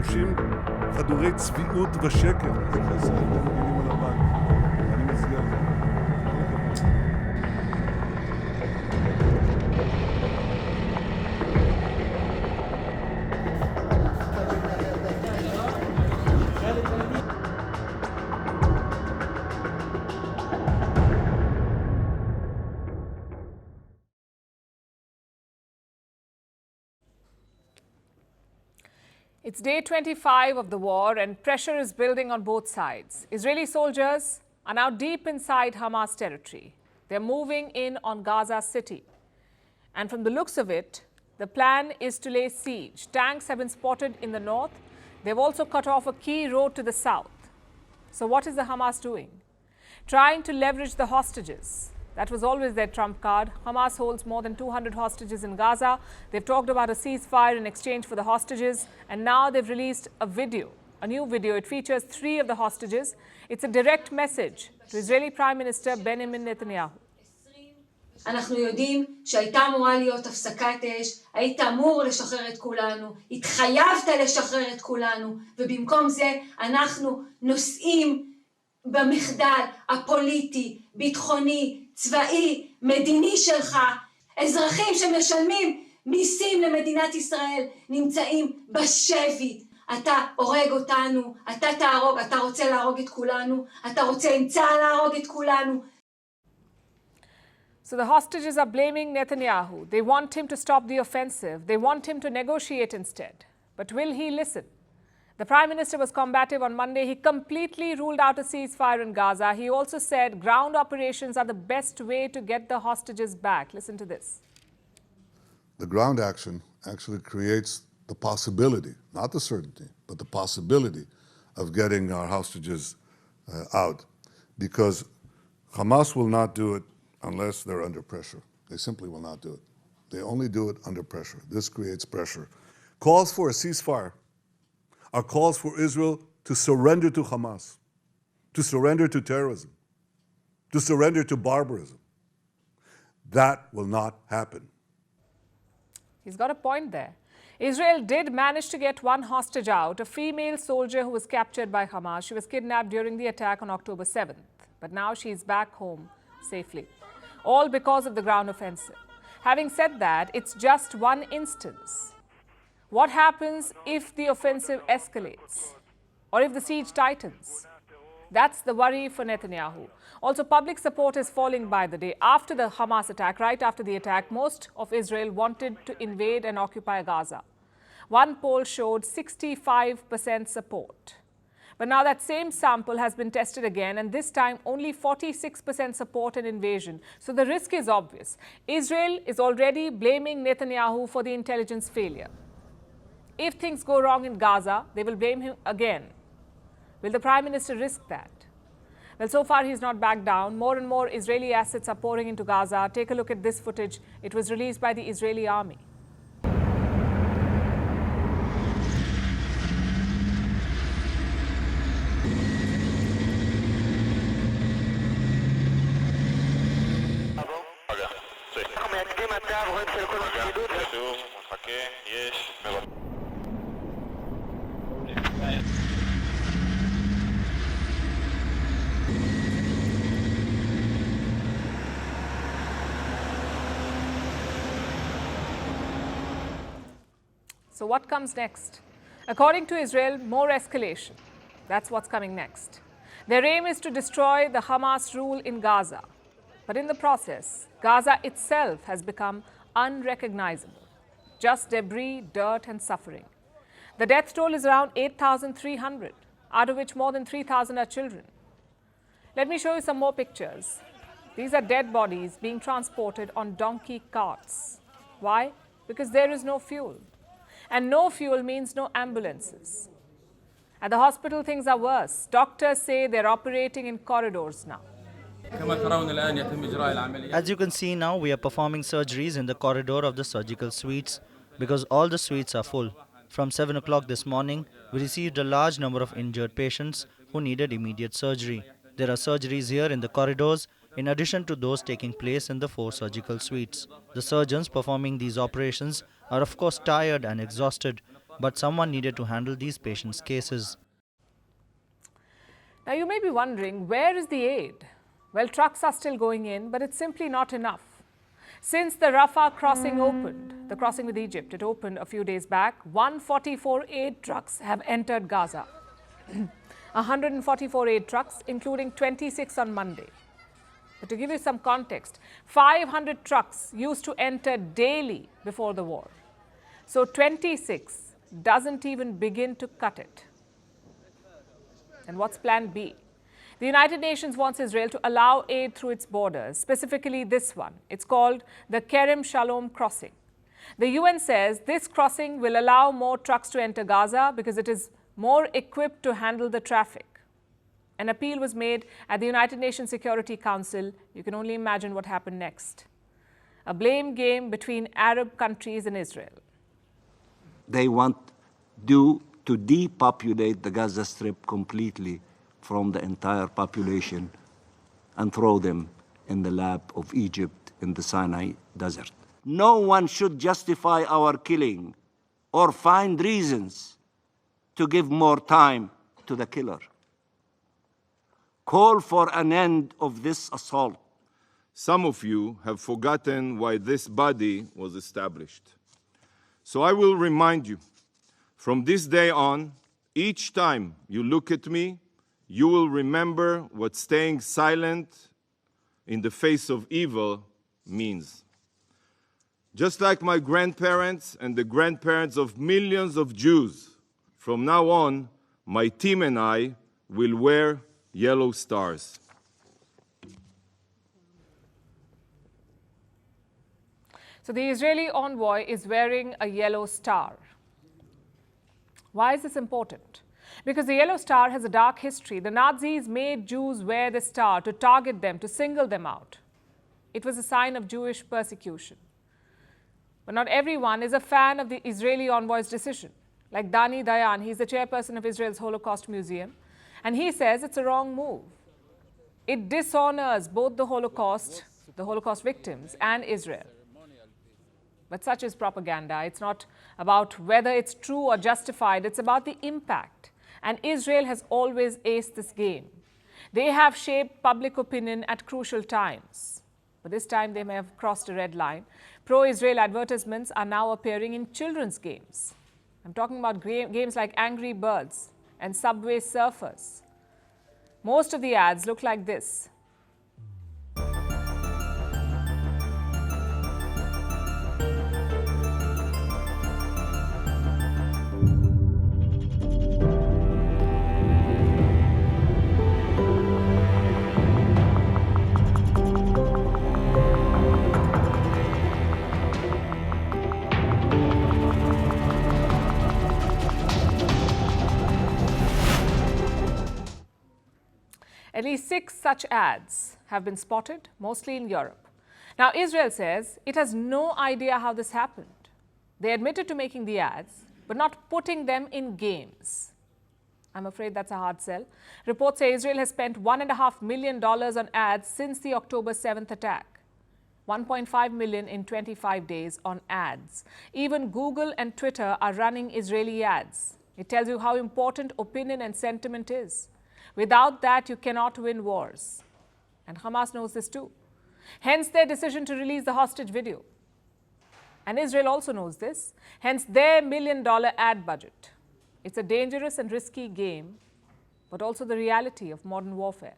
חמושים חדורי צביעות ושקר. זה חסר את המגינים על הבית. אני מצדיע לזה. It's day 25 of the war and pressure is building on both sides. Israeli soldiers are now deep inside Hamas territory. They're moving in on Gaza City. And from the looks of it, the plan is to lay siege. Tanks have been spotted in the north. They've also cut off a key road to the south. So what is the Hamas doing? Trying to leverage the hostages. That was always their trump card. Hamas holds more than 200 hostages in Gaza. They've talked about a ceasefire in exchange for the hostages. And now they've released a video, a new video. It features 3 of the hostages. It's a direct message to Israeli Prime Minister Benjamin Netanyahu. אנחנו יודעים שהייתה אמורה להיות הפסקת אש, היית אמור לשחרר את כולנו, התחייבת לשחרר את כולנו, ובמקום זה אנחנו נושאים במחדל הפוליטי, ביטחוני, צבאי, מדיני שלך. אזרחים שמשלמים מיסים למדינת ישראל נמצאים בשבי. אתה הורג אותנו, אתה תהרוג, אתה רוצה להרוג את כולנו, אתה רוצה עם צה"ל להרוג את כולנו. So the hostages are blaming Netanyahu. They want him to stop the offensive. They want him to negotiate instead. But will he listen? The Prime Minister was combative on Monday. He completely ruled out a ceasefire in Gaza. He also said ground operations are the best way to get the hostages back. Listen to this. The ground action actually creates the possibility, not the certainty, but the possibility of getting our hostages out. Because Hamas will not do it unless they're under pressure. They simply will not do it. They only do it under pressure. This creates pressure. Calls for a ceasefire are calls for Israel to surrender to Hamas, to surrender to terrorism, to surrender to barbarism. That will not happen. He's got a point there. Israel did manage to get one hostage out, a female soldier who was captured by Hamas. She was kidnapped during the attack on October 7th. But now she's back home safely. All because of the ground offensive. Having said that, it's just one instance. What happens if the offensive escalates or if the siege tightens? That's the worry for Netanyahu. Also, public support is falling by the day. After the Hamas attack, right after the attack, most of Israel wanted to invade and occupy Gaza. One poll showed 65% support. But now that same sample has been tested again, and this time only 46% support an invasion. So the risk is obvious. Israel is already blaming Netanyahu for the intelligence failure. If things go wrong in Gaza, they will blame him again. Will the Prime Minister risk that? Well, so far he's not backed down. More and more Israeli assets are pouring into Gaza. Take a look at this footage. It was released by the Israeli army. So what comes next? According to Israel, more escalation. That's what's coming next. Their aim is to destroy the Hamas rule in Gaza. But in the process, Gaza itself has become unrecognizable. Just debris, dirt and suffering. The death toll is around 8,300, out of which more than 3,000 are children. Let me show you some more pictures. These are dead bodies being transported on donkey carts. Why? Because there is no fuel. And no fuel means no ambulances. At the hospital, things are worse. Doctors say they're operating in corridors now. As you can see now, we are performing surgeries in the corridor of the surgical suites because all the suites are full. From 7 o'clock this morning, we received a large number of injured patients who needed immediate surgery. There are surgeries here in the corridors, in addition to those taking place in the 4 surgical suites. The surgeons performing these operations are of course tired and exhausted. but someone needed to handle these patients' cases. Now, you may be wondering, where is the aid? Well, trucks are still going in, but it's simply not enough. Since the Rafah crossing opened, the crossing with Egypt, it opened a few days back, 144 aid trucks have entered Gaza. 144 aid trucks, including 26 on Monday. But to give you some context, 500 trucks used to enter daily before the war. So 26 doesn't even begin to cut it. And what's plan B? The United Nations wants Israel to allow aid through its borders, specifically this one. It's called the Kerem Shalom crossing. The UN says this crossing will allow more trucks to enter Gaza because it is more equipped to handle the traffic. An appeal was made at the United Nations Security Council. You can only imagine what happened next. A blame game between Arab countries and Israel. They want to depopulate the Gaza Strip completely from the entire population and throw them in the lap of Egypt in the Sinai Desert. No one should justify our killing or find reasons to give more time to the killer. Call for an end of this assault. Some of you have forgotten why this body was established. So I will remind you, from this day on, each time you look at me, you will remember what staying silent in the face of evil means. Just like my grandparents and the grandparents of millions of Jews, from now on, my team and I will wear yellow stars. So the Israeli envoy is wearing a yellow star. Why is this important? Because the yellow star has a dark history. The Nazis made Jews wear the star to target them, to single them out. It was a sign of Jewish persecution. But not everyone is a fan of the Israeli envoy's decision. Like Dani Dayan, he's the chairperson of Israel's Holocaust Museum, and he says it's a wrong move. It dishonors both the Holocaust victims, and Israel. But such is propaganda. It's not about whether it's true or justified. It's about the impact. And Israel has always aced this game. They have shaped public opinion at crucial times. But this time they may have crossed a red line. Pro-Israel advertisements are now appearing in children's games. I'm talking about games like Angry Birds and Subway Surfers. Most of the ads look like this. At least 6 such ads have been spotted, mostly in Europe. Now, Israel says it has no idea how this happened. They admitted to making the ads, but not putting them in games. I'm afraid that's a hard sell. Reports say Israel has spent $1.5 million on ads since the October 7th attack. $1.5 million in 25 days on ads. Even Google and Twitter are running Israeli ads. It tells you how important opinion and sentiment is. Without that, you cannot win wars. And Hamas knows this too. Hence their decision to release the hostage video. And Israel also knows this. Hence their $1 million ad budget. It's a dangerous and risky game, but also the reality of modern warfare.